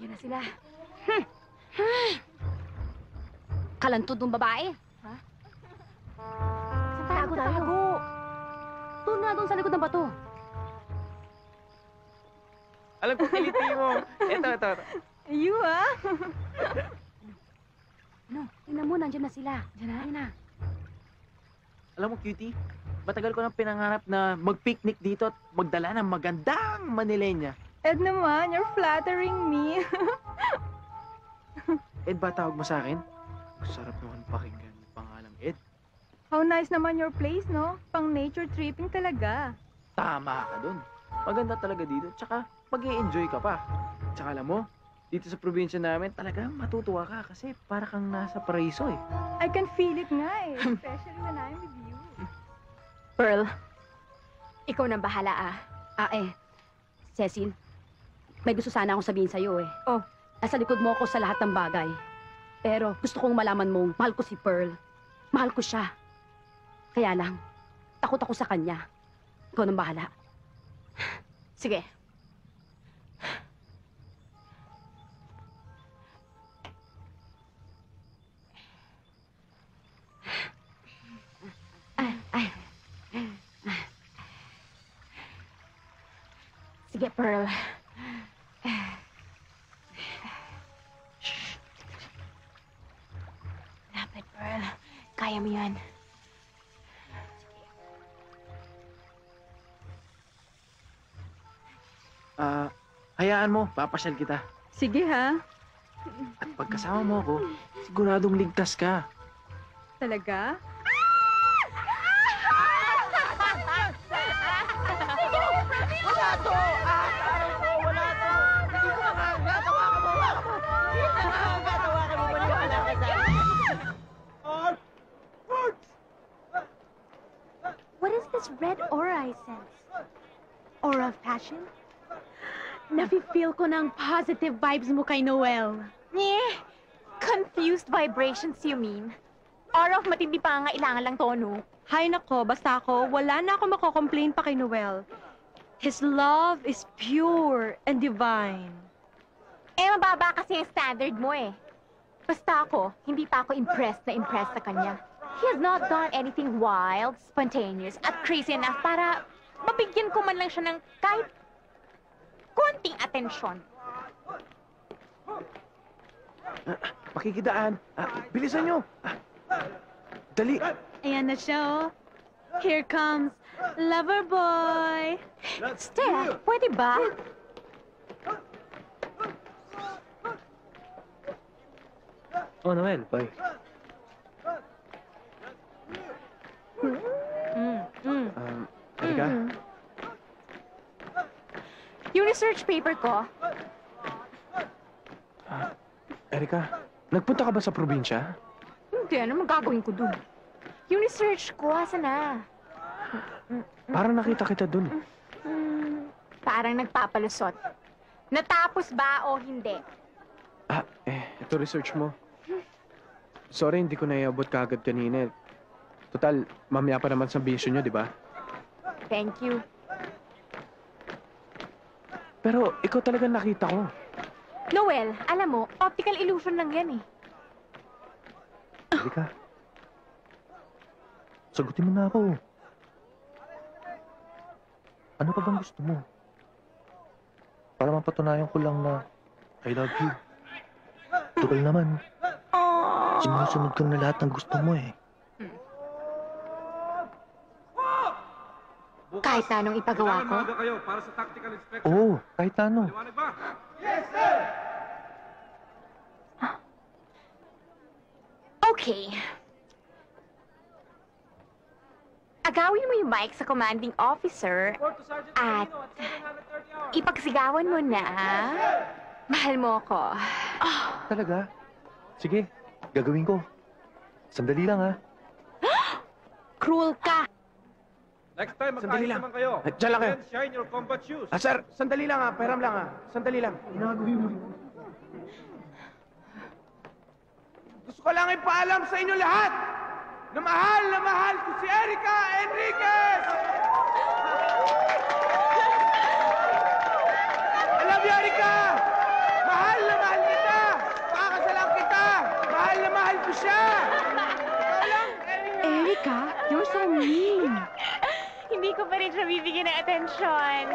Ayun na sila. Kalantod ng babae. Ha? Saan tago? Doon nga doon sa likod ng bato. Alam ko, kiliti mo. Ito. You, ah? Ano? Tingnan mo, nandiyan na sila. Diyan na. Alam mo, cutie, matagal ko nang pinangarap na mag-picnic dito at magdala ng magandang Manilenya. Ed naman, you're flattering me. Ed ba tawag mo sa akin? Sarap naman pakinggan yung pangalang Ed. How nice naman your place, no? Pang nature tripping talaga. Tama ka dun. Maganda talaga dito, tsaka mag-i-enjoy ka pa. Tsaka alam mo, dito sa probinsya namin, talagang matutuwa ka kasi para kang nasa paraiso eh. I can feel it nga eh, especially when I'm with you. Pearl, ikaw nang bahala Cecil, may gusto sana akong sabihin sa'yo eh. Oh. Nasa likod mo ako sa lahat ng bagay. Pero gusto kong malaman mong mahal ko si Pearl. Mahal ko siya. Kaya lang, takot ako sa kanya. Ikaw nang bahala. Sige. Sige, Pearl. Lapit, Pearl. Kaya mo yan. Hayaan mo, papasyal kita. Sige ha, At pagkasama mo ako, siguradong ligtas ka. talaga? Wala to! Wala to! Hindi ko makagatawa ka mo! Hindi ko makagatawa ka mo! Maniwala ka sa akin! What is this red aura I sense? Aura of passion? Nafe-feel ko ng positive vibes mo kay Noel. Confused vibrations, you mean? Aura of matindi pa nga ilangan lang to, no? Hay nako, basta ako, wala na ako mako-complain pa kay Noel. His love is pure and divine. Mababa kasi yung standard mo eh. Basta ako, hindi pa ako impressed sa kanya. He has not done anything wild, spontaneous, at crazy enough para mabigyan ko man lang siya ng kahit konting atensyon. Makikidaan. Bilisan nyo. Dali. Ayan na siya, oh. Here comes Lover Boy. Stella, pwede ba? Oh, Noel, bye. Erika? Yung research paper ko, Erika, nagpunta ka ba sa probinsya? hindi, ano magagawin ko dun? Yung research ko, asan na? Parang nakita kita dun. Parang nagpapalusot. Natapos ba o hindi? Ito research mo. Sorry, hindi ko naiabot kaagad kanina. Total, mamaya pa naman sa bisyo nyo, di ba? Thank you. Pero ikaw talaga nakita ko. Noel, alam mo, optical illusion lang yan eh. Erika, sagutin mo na ako. Ano pa bang gusto mo? Para mapatunayan ko lang na I love you. Tugal naman. Sinusunod ko na lahat ng gusto mo eh. Kahit na anong ipagawa ko? Oo, kahit ano. Okay. Agawin mo yung mic sa commanding officer at ipagsigawan mo na mahal mo ako. Talaga? Sige, gagawin ko. Sandali lang ha. Cruel ka! Next time, Sandali magkahit lang. naman kayo. Diyan lang kayo. Then shine your combat shoes. Sir, sandali lang ha. Pahiram lang ha. Sandali lang. Gusto ko lang ipaalam sa inyo lahat na mahal ko si Erika Enriquez! I love you, Erika! Mahal na pa rin siya bibigyan ng atensyon.